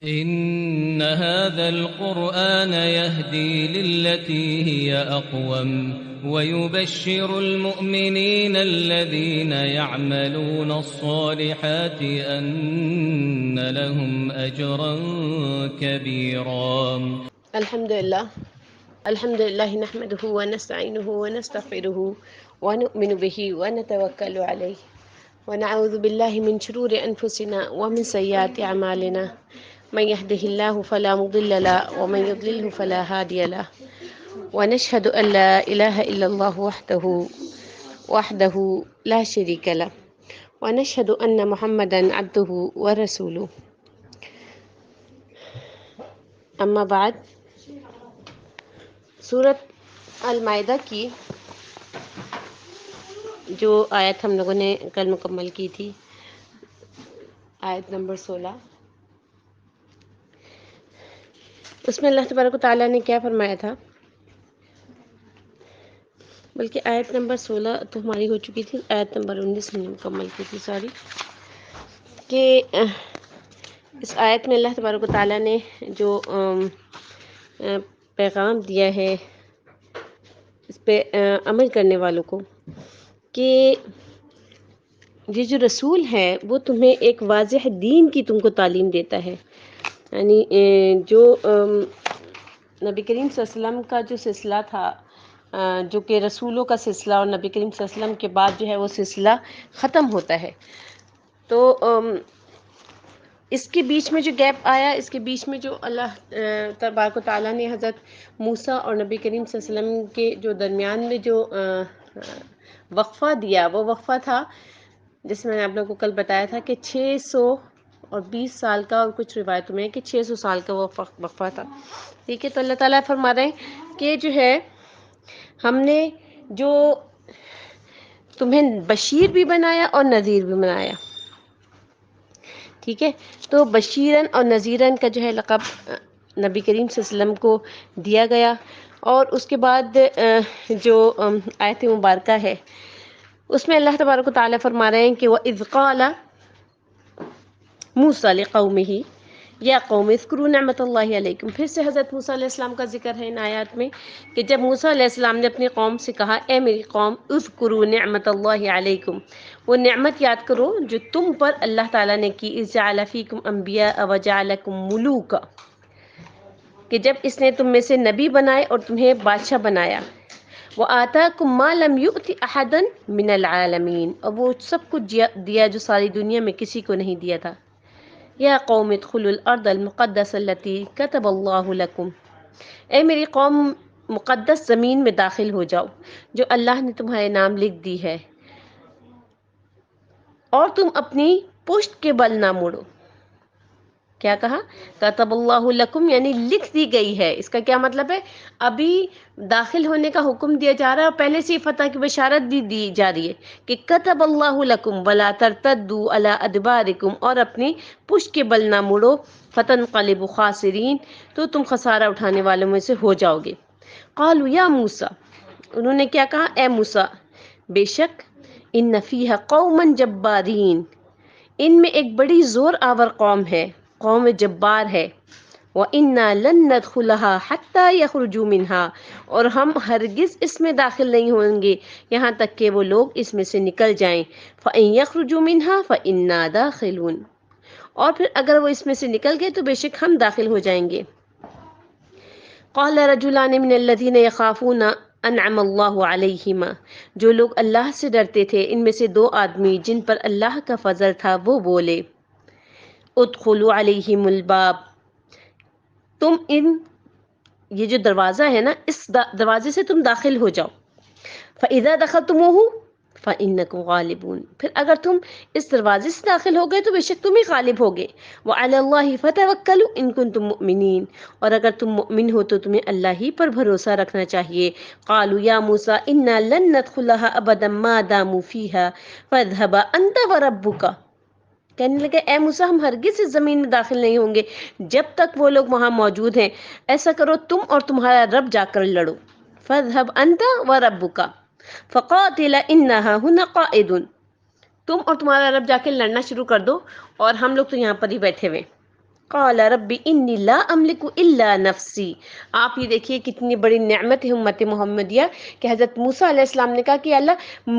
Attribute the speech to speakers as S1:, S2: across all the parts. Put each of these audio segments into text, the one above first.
S1: إن هذا القرآن يهدي للتي هي أقوم ويبشر المؤمنين الذين يعملون الصالحات أن لهم أجرا كبيرا.
S2: الحمد لله نحمده ونستعينه ونستغفره ونؤمن به ونتوكل عليه ونعوذ بالله من شرور أنفسنا ومن سيئات أعمالنا من يهده الله فلا مضل له ومن يضلله فلا هادي له ونشهد أن لا إله إلا الله وحده لا شريك له ونشهد أن محمدا عبده ورسوله. أما بعد، سورت المائدہ کی جو آیت ہم لوگوں نے کل مکمل کی تھی، آیت نمبر 16، اس میں اللہ تبارک و تعالیٰ نے کیا فرمایا تھا؟ بلکہ آیت نمبر 16 تو ہماری ہو چکی تھی، آیت نمبر 19 ہم نے مکمل کی تھی، کہ اس آیت میں اللہ تبارک و تعالیٰ نے جو پیغام دیا ہے اس پہ عمل کرنے والوں کو، کہ یہ جو رسول ہے وہ تمہیں ایک واضح دین کی تم کو تعلیم دیتا ہے. یعنی جو نبی کریم صلی اللہ علیہ وسلم کا جو سلسلہ تھا، جو کہ رسولوں کا سلسلہ، اور نبی کریم صلی اللہ علیہ وسلم کے بعد جو ہے وہ سلسلہ ختم ہوتا ہے، تو اس کے بیچ میں جو گیپ آیا، اس کے بیچ میں جو اللہ تبارک و تعالیٰ نے حضرت موسیٰ اور نبی کریم صلی اللہ علیہ وسلم کے جو درمیان میں جو وقفہ دیا، وہ وقفہ تھا جس میں نے آپ لوگوں کو کل بتایا تھا کہ 620 سال کا، اور کچھ روایتوں میں ہے کہ 600 سال کا وہ وقفہ تھا. ٹھیک ہے، تو اللہ تعالیٰ فرما رہے ہیں کہ جو ہے ہم نے جو تمہیں بشیر بھی بنایا اور نذیر بھی بنایا. ٹھیک ہے، تو بشیرن اور نذیرن کا جو ہے لقب نبی کریم صلی اللہ علیہ وسلم کو دیا گیا. اور اس کے بعد جو آیت مبارکہ ہے اس میں اللہ تبارک و تعالیٰ فرما رہے ہیں کہ وَإِذْ قَالَ مُوسَىٰ لِقَوْمِهِ یا قوم اذکروا نعمت اللہ علیکم. پھر سے حضرت موسیٰ علیہ السلام کا ذکر ہے ان آیات میں، کہ جب موسیٰ علیہ السلام نے اپنی قوم سے کہا، اے میری قوم، اذکروا نعمت اللہ علیکم، وہ نعمت یاد کرو جو تم پر اللہ تعالیٰ نے کی، اذ جعل فیکم انبیاء وجعلکم ملوکا، کہ جب اس نے تم میں سے نبی بنائے اور تمہیں بادشاہ بنایا. وَآتَاكُمْ مَا لَمْ يُؤْتِ أَحَدًا مِنَ الْعَالَمِينَ، اور وہ سب کچھ دیا جو ساری دنیا میں کسی کو نہیں دیا تھا. یا قوم ادخلوا الارض المقدس التي كتب اللہ لکم، اے میری قوم، مقدس زمین میں داخل ہو جاؤ جو اللہ نے تمہارے نام لکھ دی ہے، اور تم اپنی پشت کے بل نہ مڑو. کیا کہا؟ کتب اللہ لکم، یعنی لکھ دی گئی ہے. اس کا کیا مطلب ہے؟ ابھی داخل ہونے کا حکم دیا جا رہا ہے، اور پہلے سے ہی فتح کی بشارت بھی دی جا رہی ہے کہ کتب اللہ لکم ولا ترتدوا علی ادبارکم، اور اپنی پشت کے بل نہ مڑو، فتنقلبوا خاسرین، تو تم خسارہ اٹھانے والوں میں سے ہو جاؤ گے. قالوا یا موسیٰ، انہوں نے کیا کہا؟ اے موسیٰ، بے شک ان فیہا قوما جبارین، ان میں ایک بڑی زور آور قوم ہے، قوم جبار ہے. وَإِنَّا لَن نَدْخُلَهَا حَتَّى يَخْرُجُوا مِنْهَا، اور ہم ہرگز اس میں داخل نہیں ہوں گے یہاں تک کہ وہ لوگ اس میں سے نکل جائیں. فَإِن يَخْرُجُوا مِنْهَا فَإِنَّا دَاخِلُونَ، اور پھر اگر وہ اس میں سے نکل گئے تو بے شک ہم داخل ہو جائیں گے. قَالَ رَجُلَانِ مِنَ الَّذِينَ يَخَافُونَ أَنْعَمَ اللَّهُ عَلَيْهِمَا، جو لوگ اللہ سے ڈرتے تھے ان میں سے دو آدمی جن پر اللہ کا فضل تھا، وہ بولے، ادخلوا علیہم الباب، تم یہ جو دروازہ ہے نا، اس دروازے سے تم داخل ہو جاؤ. فَإِذَا دَخَلْتُمُوهُ فَإِنَّكُمْ غَالِبُونَ، پھر اگر تم اس دروازے سے داخل ہو گئے تو بے شک تم ہی غالب ہوگے. وَعَلَى اللَّهِ فَتَوَكَّلُوا إِن كُنتُم مُؤْمِنِينَ، اور اگر تم مؤمن ہو تو تمہیں اللہ ہی پر بھروسہ رکھنا چاہیے. قَالُوا يَا مُوسَىٰ إِنَّا لَن نَّدْخُلَهَا أَبَدًا مَا دَامُوا فِيهَا فَاذْهَبْ أَنتَ وَرَبُّكَ، کہنے لگے، اے موسیٰ، ہم ہرگز اس زمین میں داخل نہیں ہوں گے جب تک وہ لوگ وہاں موجود ہیں. ایسا کرو تم اور تمہارا رب جا کر لڑو. فَاذْهَبْ أَنْتَ وَرَبُّكَ فَقَاتِلَا إِنَّهَا هُنَا قَاعِدٌ، تم اور تمہارا رب جا کے لڑنا شروع کر دو، اور ہم لوگ تو یہاں پر ہی بیٹھے ہوئے. قال رب انی لا املک الا نفسی. آپ یہ دیکھیے کتنی بڑی نعمت ہے امت محمدیہ کہ حضرت موسیٰ علیہ السلام نے کہا کہ اللہ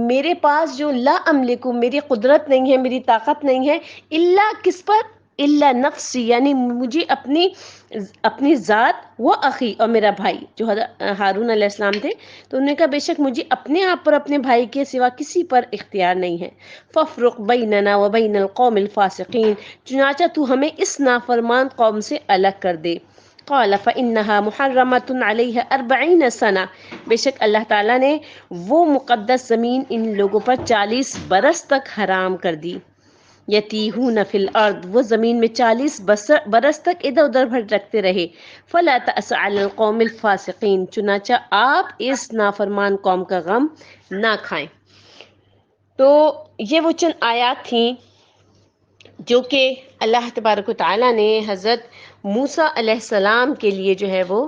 S2: میرے پاس جو لا املک، میری قدرت نہیں ہے، میری طاقت نہیں ہے، الا کس پر؟ الا نفسی، یعنی مجھے اپنی ذات، وہ اخی، اور میرا بھائی جو حضرت ہارون علیہ السلام تھے، تو انہوں نے کہا بے شک مجھے اپنے آپ پر اپنے بھائی کے سوا کسی پر اختیار نہیں ہے. فافرق بیننا وبین القوم الفاسقین، چنانچہ تو ہمیں اس نافرمان قوم سے الگ کر دے. قال فإنها محرمة عليها 40 سنة، بے شک اللہ تعالیٰ نے وہ مقدس زمین ان لوگوں پر 40 برس تک حرام کر دی. یتیہون فی الارض، وہ زمین میں 40 برس تک ادھر ادھر بھٹکتے رہے. فلا تأس علی القوم الفاسقین، چنانچہ آپ اس نافرمان قوم کا غم نہ کھائیں. تو یہ وہ چند آیات تھیں جو کہ اللہ تبارک و تعالیٰ نے حضرت موسیٰ علیہ السلام کے لیے جو ہے وہ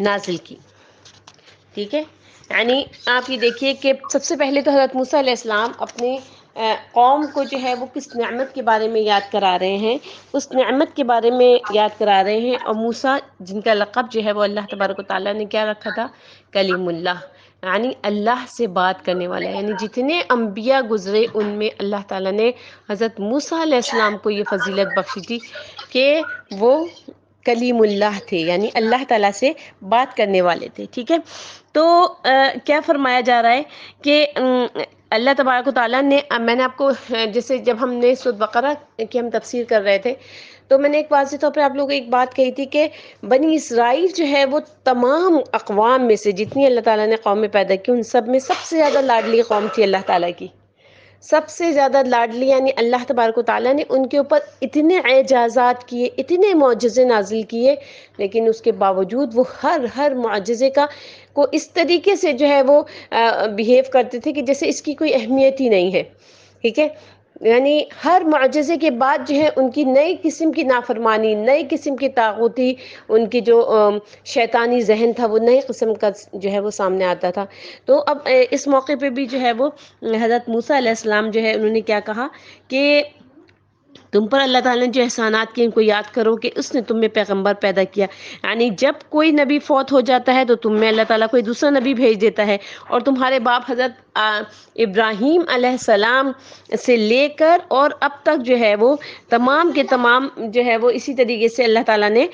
S2: نازل کی. ٹھیک ہے، یعنی آپ یہ دیکھیے کہ سب سے پہلے تو حضرت موسیٰ علیہ السلام اپنے قوم کو جو ہے وہ کس نعمت کے بارے میں یاد کرا رہے ہیں، اس نعمت کے بارے میں یاد کرا رہے ہیں. اور موسیٰ جن کا لقب جو ہے وہ اللہ تبارک و تعالیٰ نے کیا رکھا تھا؟ کلیم اللہ، یعنی اللہ سے بات کرنے والا. یعنی جتنے انبیاء گزرے ان میں اللہ تعالیٰ نے حضرت موسیٰ علیہ السلام کو یہ فضیلت بخشی تھی کہ وہ کلیم اللہ تھے، یعنی اللہ تعالیٰ سے بات کرنے والے تھے. ٹھیک ہے، تو کیا فرمایا جا رہا ہے کہ اللہ تبارک و تعالیٰ نے، میں نے آپ کو جیسے جب ہم نے سورۃ بقرہ کی ہم تفسیر کر رہے تھے تو میں نے ایک واضح طور پہ آپ لوگوں کو ایک بات کہی تھی کہ بنی اسرائیل جو ہے وہ تمام اقوام میں سے جتنی اللہ تعالیٰ نے قومیں پیدا کی ان سب میں سب سے زیادہ لاڈلی قوم تھی اللہ تعالیٰ کی، سب سے زیادہ لاڈلی. یعنی اللہ تبارک و تعالیٰ نے ان کے اوپر اتنے اعجازات کیے، اتنے معجزے نازل کیے، لیکن اس کے باوجود وہ ہر معجزے کو اس طریقے سے جو ہے وہ بیہیو کرتے تھے کہ جیسے اس کی کوئی اہمیت ہی نہیں ہے. ٹھیک ہے، یعنی ہر معجزے کے بعد جو ہے ان کی نئی قسم کی نافرمانی، نئی قسم کی طاغوتی، ان کی جو شیطانی ذہن تھا وہ نئی قسم کا جو ہے وہ سامنے آتا تھا. تو اب اس موقع پہ بھی جو ہے وہ حضرت موسیٰ علیہ السلام جو ہے انہوں نے کیا کہا کہ تم پر اللہ تعالیٰ نے جو احسانات کیے ان کو یاد کرو کہ اس نے تم میں پیغمبر پیدا کیا. یعنی جب کوئی نبی فوت ہو جاتا ہے تو تم میں اللہ تعالیٰ کوئی دوسرا نبی بھیج دیتا ہے، اور تمہارے باپ حضرت ابراہیم علیہ السلام سے لے کر اور اب تک جو ہے وہ تمام کے تمام جو ہے وہ اسی طریقے سے اللہ تعالیٰ نے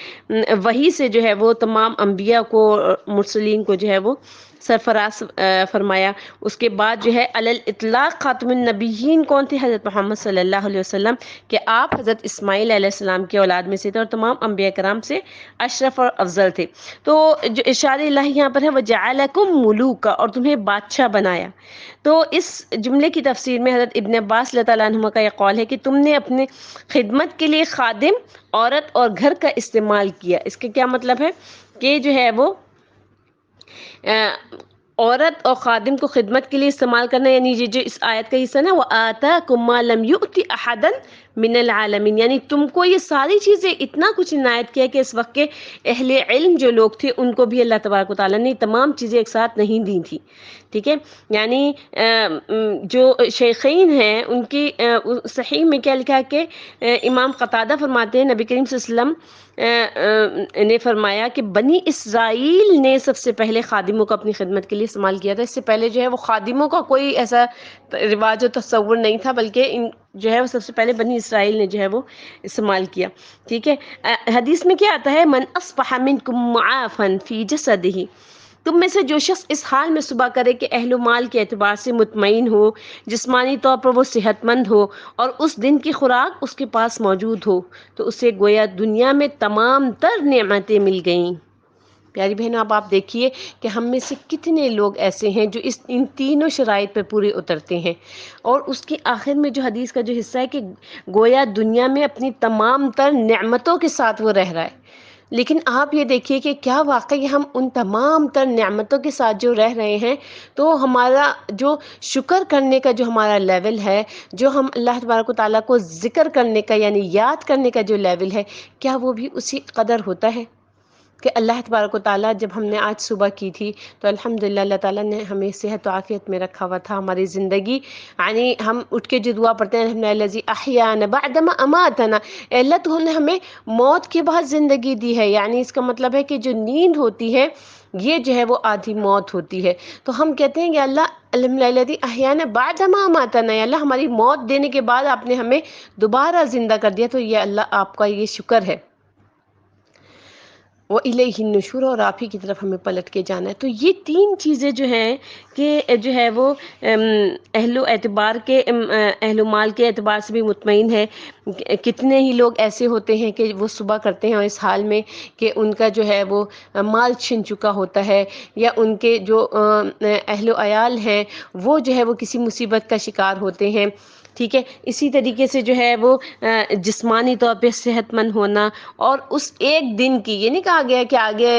S2: وحی سے جو ہے وہ تمام انبیاء کو، مرسلین کو جو ہے وہ سرفراز فرمایا. اس کے بعد جو ہے علی الاطلاق خاتم النبیین کون تھے؟ حضرت محمد صلی اللہ علیہ وسلم، کہ آپ حضرت اسماعیل علیہ السلام کے اولاد میں سے تھے اور تمام انبیاء کرام سے اشرف اور افضل تھے. تو جو ارشاد الہی یہاں پر ہے وَجَعَلَكُمْ مُلُوكًا، اور تمہیں بادشاہ بنایا. تو اس جملے کی تفسیر میں حضرت ابن عباس اللہ تعالیٰ عنہما کا یہ قول ہے کہ تم نے اپنے خدمت کے لیے خادم، عورت اور گھر کا استعمال کیا. اس کا کیا مطلب ہے کہ جو ہے وہ عورت اور خادم کو خدمت کے لیے استعمال کرنا، یعنی یہ جو اس آیت کا حصہ نا وَآتَاكُمْ مَا لَمْ يُؤْتِ أَحَدًا من العالمین، یعنی تم کو یہ ساری چیزیں اتنا کچھ عنایت کیا کہ اس وقت کے اہل علم جو لوگ تھے ان کو بھی اللہ تبارک و تعالیٰ نے تمام چیزیں ایک ساتھ نہیں دی تھی. ٹھیک ہے، یعنی جو شیخین ہیں ان کی صحیح میں کیا لکھا ہے کہ امام قتادہ فرماتے ہیں نبی کریم صلی اللہ علیہ وسلم نے فرمایا کہ بنی اسرائیل نے سب سے پہلے خادموں کو اپنی خدمت کے لیے استعمال کیا تھا. اس سے پہلے جو ہے وہ خادموں کا کوئی ایسا رواج و تصور نہیں تھا، بلکہ جو ہے وہ سب سے پہلے بنی اسرائیل نے جو ہے وہ استعمال کیا. ٹھیک ہے، حدیث میں کیا آتا ہے من اصبح منکم معافا فی جسدہ، تم میں سے جو شخص اس حال میں صبح کرے کہ اہل و مال کے اعتبار سے مطمئن ہو، جسمانی طور پر وہ صحت مند ہو اور اس دن کی خوراک اس کے پاس موجود ہو، تو اسے گویا دنیا میں تمام تر نعمتیں مل گئیں. پیاری بہنوں، اب آپ دیکھیے کہ ہم میں سے کتنے لوگ ایسے ہیں جو ان تینوں شرائط پہ پورے اترتے ہیں، اور اس کے آخر میں جو حدیث کا جو حصہ ہے کہ گویا دنیا میں اپنی تمام تر نعمتوں کے ساتھ وہ رہ رہا ہے. لیکن آپ یہ دیکھیے کہ کیا واقعی ہم ان تمام تر نعمتوں کے ساتھ جو رہ رہے ہیں تو ہمارا جو شکر کرنے کا جو ہمارا لیول ہے، جو ہم اللہ تبارک و تعالیٰ کو ذکر کرنے کا یعنی یاد کرنے کا جو لیول ہے، کیا وہ بھی اسی قدر ہوتا ہے؟ کہ اللہ تبارک و تعالیٰ جب ہم نے آج صبح کی تھی تو الحمدللہ اللہ تعالیٰ نے ہمیں صحت و عافیت میں رکھا ہوا تھا، ہماری زندگی یعنی ہم اٹھ کے جو دعا پڑھتے ہیں الحمدللہ الذی احیانا بعدما اماتنا، اے اللہ تو نے ہمیں موت کے بعد زندگی دی ہے، یعنی اس کا مطلب ہے کہ جو نیند ہوتی ہے یہ جو ہے وہ آدھی موت ہوتی ہے۔ تو ہم کہتے ہیں کہ اللہ الحمدللہ الذی احیانا بعدما اماتنا، یا اللہ ہماری موت دینے کے بعد آپ نے ہمیں دوبارہ زندہ کر دیا، تو یہ اللہ آپ کا یہ شکر ہے۔ وَإِلَيْهِ النُّشُورُ، اور آپ ہی کی طرف ہمیں پلٹ کے جانا ہے۔ تو یہ تین چیزیں جو ہیں کہ جو ہے وہ اہل و اعتبار کے اہل و مال کے اعتبار سے بھی مطمئن ہے۔ کتنے ہی لوگ ایسے ہوتے ہیں کہ وہ صبح کرتے ہیں اور اس حال میں کہ ان کا جو ہے وہ مال چھن چکا ہوتا ہے، یا ان کے جو اہل و عیال ہیں وہ جو ہے وہ کسی مصیبت کا شکار ہوتے ہیں، ٹھیک ہے۔ اسی طریقے سے جو ہے وہ جسمانی طور پہ صحت مند ہونا، اور اس ایک دن کی، یہ نہیں کہا گیا کہ آگے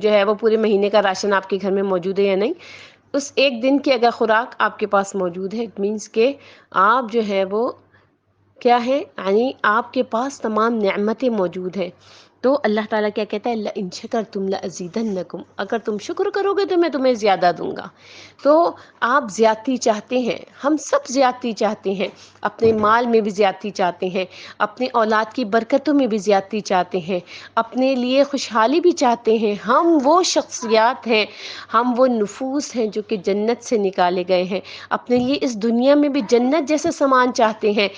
S2: جو ہے وہ پورے مہینے کا راشن آپ کے گھر میں موجود ہے یا نہیں، اس ایک دن کی اگر خوراک آپ کے پاس موجود ہے، اٹ مینس کہ آپ جو ہے وہ کیا ہے، یعنی آپ کے پاس تمام نعمتیں موجود ہیں۔ تو اللہ تعالیٰ کیا کہتا ہے، لَئِن شَكَرْتُمْ لَأَزِيدَنَّكُمْ، اگر تم شکر کرو گے تو میں تمہیں زیادہ دوں گا۔ تو آپ زیادتی چاہتے ہیں، ہم سب زیادتی چاہتے ہیں، اپنے مال میں بھی زیادتی چاہتے ہیں، اپنے اولاد کی برکتوں میں بھی زیادتی چاہتے ہیں، اپنے لیے خوشحالی بھی چاہتے ہیں۔ ہم وہ شخصیات ہیں، ہم وہ نفوس ہیں جو کہ جنت سے نکالے گئے ہیں، اپنے لیے اس دنیا میں بھی جنت جیسا سامان چاہتے ہیں،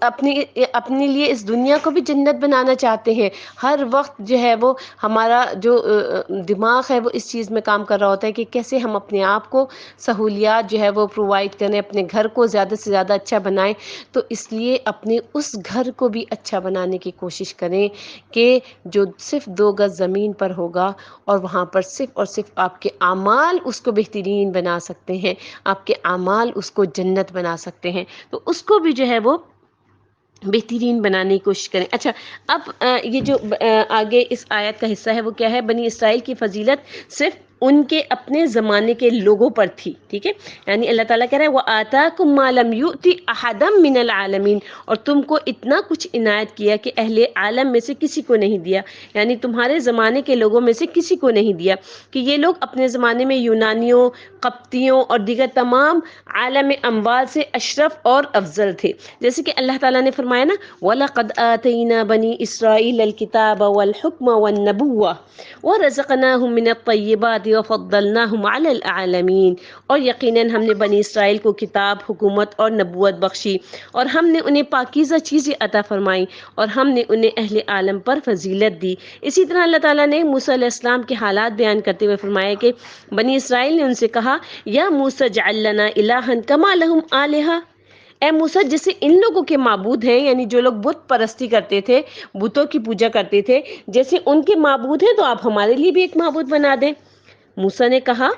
S2: اپنے لیے اس دنیا کو بھی جنت بنانا چاہتے ہیں۔ ہر وقت جو ہے وہ ہمارا جو دماغ ہے وہ اس چیز میں کام کر رہا ہوتا ہے کہ کیسے ہم اپنے آپ کو سہولیات جو ہے وہ پرووائڈ کریں، اپنے گھر کو زیادہ سے زیادہ اچھا بنائیں۔ تو اس لیے اپنے اس گھر کو بھی اچھا بنانے کی کوشش کریں کہ جو صرف 2 گز زمین پر ہوگا، اور وہاں پر صرف اور صرف آپ کے اعمال اس کو بہترین بنا سکتے ہیں، آپ کے اعمال اس کو جنت بنا سکتے ہیں۔ تو اس کو بھی جو ہے وہ بہترین بنانے کی کوشش کریں۔ اچھا، اب یہ جو آگے اس آیت کا حصہ ہے وہ کیا ہے، بنی اسرائیل کی فضیلت صرف ان کے اپنے زمانے کے لوگوں پر تھی، ٹھیک ہے۔ یعنی اللہ تعالیٰ کہہ رہا ہے وَآتَاكُم مَّا لَمْ يُؤْتِ أَحَدًا مِّنَ الْعَالَمِينَ، اور تم کو اتنا کچھ عنایت کیا کہ اہل عالم میں سے کسی کو نہیں دیا، یعنی تمہارے زمانے کے لوگوں میں سے کسی کو نہیں دیا، کہ یہ لوگ اپنے زمانے میں یونانیوں، قبطیوں اور دیگر تمام عالم اموال سے اشرف اور افضل تھے۔ جیسے کہ اللہ تعالیٰ نے فرمایا نا وَلَقَدْ آتَيْنَا بَنِي إِسْرَائِيلَ الْكِتَابَ وَالْحُكْمَ وَالنَّبُوَّةَ وَرَزَقْنَاهُم مِّنَ الطَّيِّبَاتِ وَفَضَّلْنَاهُمْ عَلَى الْعَالَمِينَ، اور یقیناً ہم نے بنی اسرائیل کو کتاب، حکومت اور نبوت بخشی، اور ہم نے انہیں پاکیزہ چیزیں عطا فرمائیں، اور ہم نے انہیں اہل عالم پر فضیلت دی۔ اسی طرح اللہ تعالیٰ نے موسیٰ علیہ السلام کے حالات بیان کرتے ہوئے فرمایا کہ بنی اسرائیل نے ان سے کہا یا موسیٰ اجعل لنا الہا کما لہم آلہہ، اے موسیٰ جیسے ان لوگوں کے معبود ہیں، یعنی جو لوگ بت پرستی کرتے تھے، بتوں کی پوجا کرتے تھے، جیسے ان کے معبود ہیں تو آپ ہمارے لیے بھی ایک معبود بنا دیں۔ موسیٰ نے کہا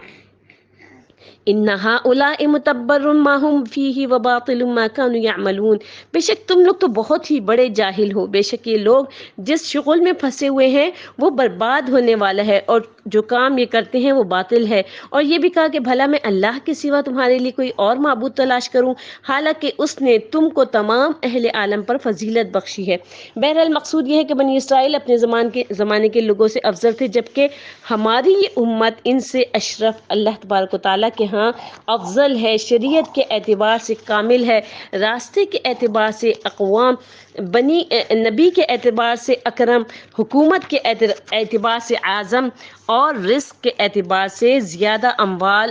S2: ان هؤلاء متبر ما هم فيه وباطل ما كانوا يعملون، بے شک تم لوگ تو بہت ہی بڑے جاہل ہو، بے شک یہ لوگ جس شغل میں پھنسے ہوئے ہیں وہ برباد ہونے والا ہے، اور جو کام یہ کرتے ہیں وہ باطل ہے۔ اور یہ بھی کہا کہ بھلا میں اللہ کے سوا تمہارے لیے کوئی اور معبود تلاش کروں، حالانکہ اس نے تم کو تمام اہل عالم پر فضیلت بخشی ہے۔ بہرحال مقصود یہ ہے کہ بنی اسرائیل اپنے زمانے کے لوگوں سے افضل تھے، جبکہ ہماری یہ امت ان سے اشرف، اللہ تبارک و تعالیٰ کے ہاں افضل ہے، شریعت کے اعتبار سے کامل ہے، راستے کے اعتبار سے اقوام، بنی نبی کے اعتبار سے اکرم، حکومت کے اعتبار سے اعظم، اور رزق کے اعتبار سے زیادہ اموال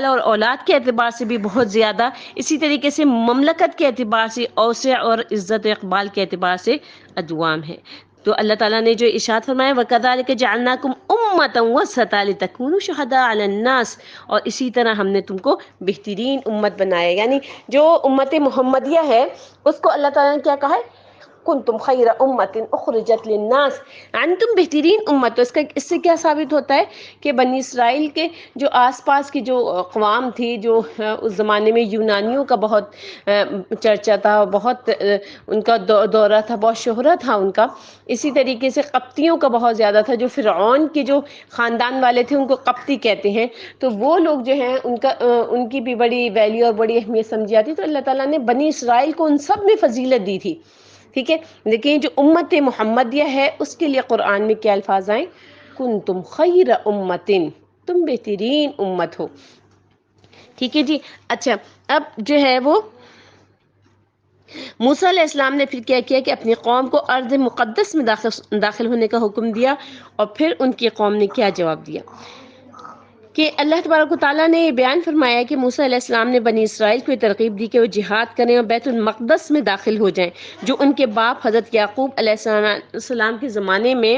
S2: اور اولاد کے اعتبار سے بھی بہت زیادہ، اسی طریقے سے مملکت کے اعتبار سے اوسع، اور عزت و اقبال کے اعتبار سے اجوام ہے۔ تو اللہ تعالیٰ نے جو ارشاد فرمایا وَكَذَلِكَ جَعَلْنَاكُمْ أُمَّةً وَسَطًا لِتَكُونُوا شُهَدَاءَ عَلَى النَّاسِ، اور اسی طرح ہم نے تم کو بہترین امت بنایا، یعنی جو امت محمدیہ ہے اس کو اللہ تعالیٰ نے کیا کہا ہے کنتم خیر امت اخرجت للناس، یعنی تم بہترین امت ہو۔ اس سے کیا ثابت ہوتا ہے کہ بنی اسرائیل کے جو آس پاس کی جو اقوام تھی، جو اس زمانے میں یونانیوں کا بہت چرچا تھا، بہت ان کا دورہ تھا، بہت شہرت تھا ان کا، اسی طریقے سے قبطیوں کا بہت زیادہ تھا، جو فرعون کے جو خاندان والے تھے ان کو قبطی کہتے ہیں، تو وہ لوگ جو ہیں ان کی بھی بڑی ویلیو اور بڑی اہمیت سمجھی جاتی، تو اللہ تعالیٰ نے بنی اسرائیل کو ان سب میں فضیلت دی تھی۔ ٹھیک ہے، لیکن جو امت محمدیہ ہے اس کے لیے قرآن میں کیا الفاظ آئیں؟ کنتم خیر امتن، تم بہترین امت ہو. ٹھیک ہے جی. اچھا اب جو ہے وہ موسیٰ علیہ السلام نے پھر کیا کیا کہ اپنی قوم کو ارض مقدس میں داخل ہونے کا حکم دیا، اور پھر ان کی قوم نے کیا جواب دیا کہ اللہ تبارک و تعالیٰ نے یہ بیان فرمایا کہ موسیٰ علیہ السلام نے بنی اسرائیل کو یہ ترغیب دی کہ وہ جہاد کریں اور بیت المقدس میں داخل ہو جائیں، جو ان کے باپ حضرت یعقوب علیہ السلام کے زمانے میں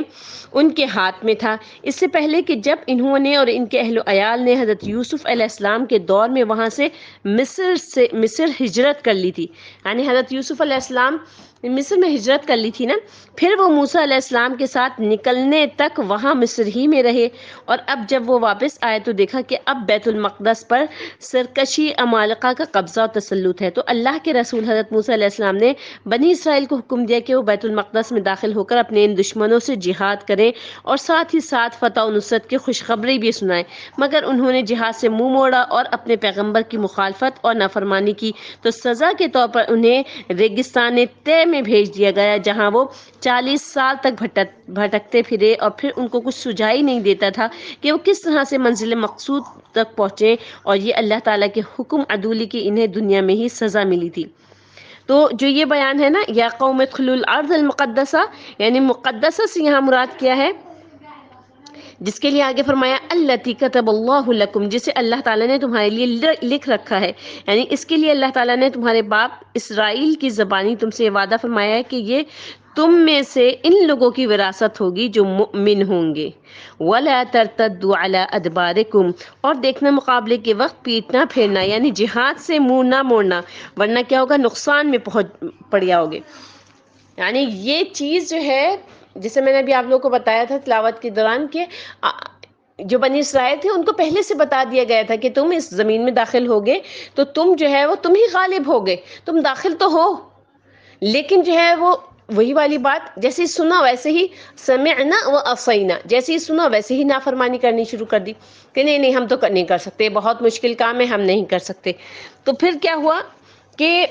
S2: ان کے ہاتھ میں تھا، اس سے پہلے کہ جب انہوں نے اور ان کے اہل و عیال نے حضرت یوسف علیہ السلام کے دور میں وہاں سے مصر ہجرت کر لی تھی. یعنی حضرت یوسف علیہ السلام مصر میں ہجرت کر لی تھی نا، پھر وہ موسیٰ علیہ السلام کے ساتھ نکلنے تک وہاں مصر ہی میں رہے، اور اب جب وہ واپس آئے تو دیکھا کہ اب بیت المقدس پر سرکشی عمالقہ کا قبضہ و تسلط ہے. تو اللہ کے رسول حضرت موسیٰ علیہ السلام نے بنی اسرائیل کو حکم دیا کہ وہ بیت المقدس میں داخل ہو کر اپنے ان دشمنوں سے جہاد کریں اور ساتھ ہی ساتھ فتح و نصرت کی خوشخبری بھی سنائیں، مگر انہوں نے جہاد سے منہ موڑا اور اپنے پیغمبر کی مخالفت اور نافرمانی کی، تو سزا کے طور پر انہیں ریگستان طے میں بھیج دیا گیا، جہاں وہ 40 سال تک بھٹکتے پھرے، اور پھر ان کو کچھ سجائی نہیں دیتا تھا کہ وہ کس طرح سے منزل مقصود تک پہنچیں، اور یہ اللہ تعالیٰ کے حکم عدولی کی انہیں دنیا میں ہی سزا ملی تھی. تو جو یہ بیان ہے نا، یا قوم ادخلوا الارض المقدسہ، یعنی مقدسہ سے یہاں مراد کیا ہے؟ جس کے لیے آگے فرمایا التی کتب اللہ لکم، جسے اللہ تعالیٰ نے تمہارے لیے لکھ رکھا ہے، یعنی اس کے لیے اللہ تعالیٰ نے تمہارے باپ اسرائیل کی زبانی تم سے یہ وعدہ فرمایا ہے کہ یہ تم میں سے ان لوگوں کی وراثت ہوگی جو مؤمن ہوں گے. وَلَا تَرْتَدُّوا عَلَىٰ أَدْبَارِكُمْ، اور دیکھنا مقابلے کے وقت پیٹ نہ پھیرنا، یعنی جہاد سے منہ نہ موڑنا، ورنہ کیا ہوگا؟ نقصان میں پڑ جاؤگے. یعنی یہ چیز جو ہے، جسے میں نے ابھی آپ لوگوں کو بتایا تھا تلاوت کے دوران، کہ جو بنی اسرائیل تھے ان کو پہلے سے بتا دیا گیا تھا کہ تم اس زمین میں داخل ہوگے تو تم جو ہے وہ تم ہی غالب ہوگے، تم داخل تو ہو، لیکن جو ہے وہ وہی والی بات، جیسے ہی سنا ویسے ہی سمعنا و عصینا، جیسے ہی سنا ویسے ہی نافرمانی کرنی شروع کر دی کہ نہیں ہم تو نہیں کر سکتے، بہت مشکل کام ہے، ہم نہیں کر سکتے. تو پھر کیا ہوا کہ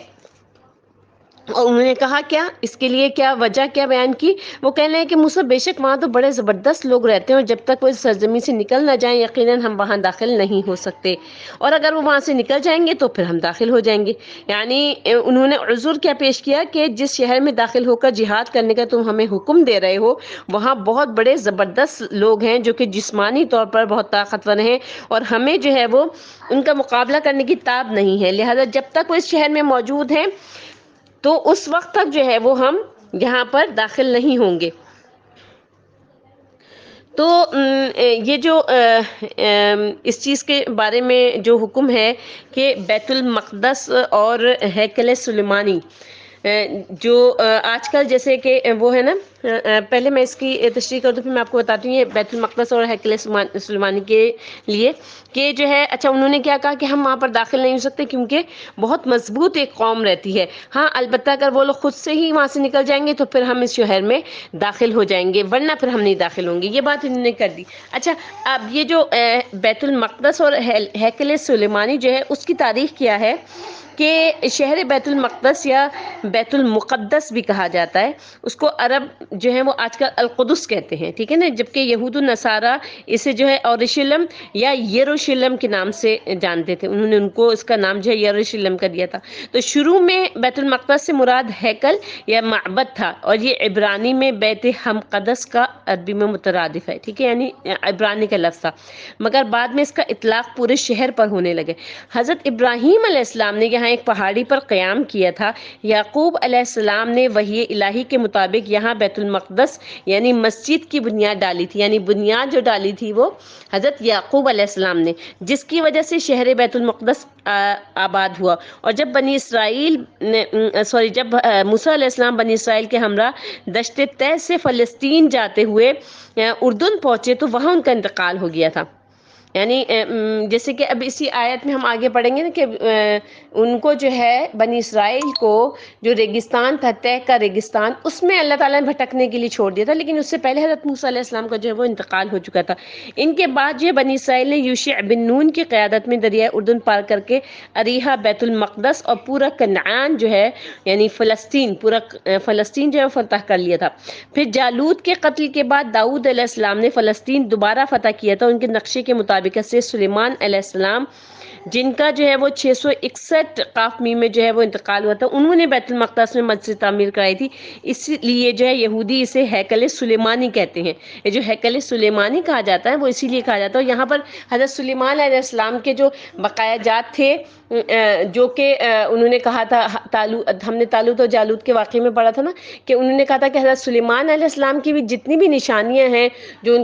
S2: اور انہوں نے کہا کیا، اس کے لیے کیا وجہ کیا بیان کی؟ وہ کہنے ہیں کہ موسیٰ بے شک وہاں تو بڑے زبردست لوگ رہتے ہیں، اور جب تک وہ اس سرزمین سے نکل نہ جائیں یقیناً ہم وہاں داخل نہیں ہو سکتے، اور اگر وہ وہاں سے نکل جائیں گے تو پھر ہم داخل ہو جائیں گے. یعنی انہوں نے عذر کیا پیش کیا کہ جس شہر میں داخل ہو کر جہاد کرنے کا تم ہمیں حکم دے رہے ہو، وہاں بہت بڑے زبردست لوگ ہیں جو کہ جسمانی طور پر بہت طاقتور ہیں، اور ہمیں جو ہے وہ ان کا مقابلہ کرنے کی تاب نہیں ہے، لہذا جب تک وہ اس شہر میں موجود ہیں تو اس وقت تک جو ہے وہ ہم یہاں پر داخل نہیں ہوں گے. تو یہ جو اس چیز کے بارے میں جو حکم ہے کہ بیت المقدس اور ہیکل سلیمانی، جو آج کل جیسے کہ وہ ہے نا، پہلے میں اس کی تشریح کر دوں پھر میں آپ کو بتاتی ہوں یہ بیت المقدس اور ہیکل سلیمانی کے لیے کہ جو ہے، اچھا انہوں نے کیا کہا کہ ہم وہاں پر داخل نہیں ہو سکتے کیونکہ بہت مضبوط ایک قوم رہتی ہے. ہاں البتہ اگر وہ لوگ خود سے ہی وہاں سے نکل جائیں گے تو پھر ہم اس شہر میں داخل ہو جائیں گے، ورنہ پھر ہم نہیں داخل ہوں گے. یہ بات انہوں نے کر دی. اچھا اب یہ جو بیت المقدس اور ہیکل سلیمانی جو ہے اس کی تاریخ کیا ہے کہ شہر بیت المقدس یا بیت المقدس بھی کہا جاتا ہے، اس کو عرب جو ہے وہ آج کل القدس کہتے ہیں، ٹھیک ہے نا، جبکہ یہود و نصارہ اسے جو ہے اورشلم یا یروشلم کے نام سے جانتے تھے، انہوں نے ان کو اس کا نام جو ہے یروشلم کا دیا تھا. تو شروع میں بیت المقدس سے مراد ہیکل یا معبد تھا، اور یہ عبرانی میں بیت ہمقدس کا عربی میں مترادف ہے، ٹھیک ہے، یعنی عبرانی کا لفظ تھا، مگر بعد میں اس کا اطلاق پورے شہر پر ہونے لگے. حضرت ابراہیم علیہ السلام نے یہاں ایک پہاڑی پر قیام کیا تھا. یعقوب علیہ السلام نے وحی الہی کے مطابق یہاں بیت المقدس یعنی مسجد کی بنیاد ڈالی تھی، یعنی بنیاد جو ڈالی تھی وہ حضرت یعقوب علیہ السلام نے، جس کی وجہ سے شہر بیت المقدس آباد ہوا. اور جب جب موسیٰ علیہ السلام بنی اسرائیل کے ہمراہ دشت طے سے فلسطین جاتے ہوئے اردن پہنچے تو وہاں ان کا انتقال ہو گیا تھا. یعنی جیسے کہ اب اسی آیت میں ہم آگے پڑھیں گے نا کہ ان کو جو ہے بنی اسرائیل کو جو ریگستان تھا، طے کا ریگستان، اس میں اللہ تعالیٰ نے بھٹکنے کے لیے چھوڑ دیا تھا، لیکن اس سے پہلے حضرت موسیٰ علیہ السلام کا جو ہے وہ انتقال ہو چکا تھا۔ ان کے بعد جو ہے بنی اسرائیل نے یوشع بن نون کی قیادت میں دریائے اردن پار کر کے اریحہ، بیت المقدس اور پورا کنعان جو ہے یعنی فلسطین، پورا فلسطین جو ہے فتح کر لیا تھا۔ پھر جالوت کے قتل کے بعد داؤد علیہ السلام نے فلسطین دوبارہ فتح کیا تھا، ان کے نقشے کے مطابق سے سلیمان علیہ السلام جن کا جو ہے وہ 661 قاف میم میں جو ہے وہ انتقال ہوا تھا، انہوں نے بیت المقدس میں مسجد تعمیر کرائی تھی، اس لیے جو ہے یہودی اسے ہیکل سلیمانی کہتے ہیں۔ یہ جو ہیکل سلیمانی کہا جاتا ہے وہ اسی لیے کہا جاتا ہے، یہاں پر حضرت سلیمان علیہ السلام کے جو بقایا جات تھے، جو کہ انہوں نے کہا تھا، ہم نے طالوت اور جالوت کے واقعے میں پڑھا تھا نا کہ انہوں نے کہا تھا کہ حضرت سلیمان علیہ السلام کی بھی جتنی بھی نشانیاں ہیں جو ان کا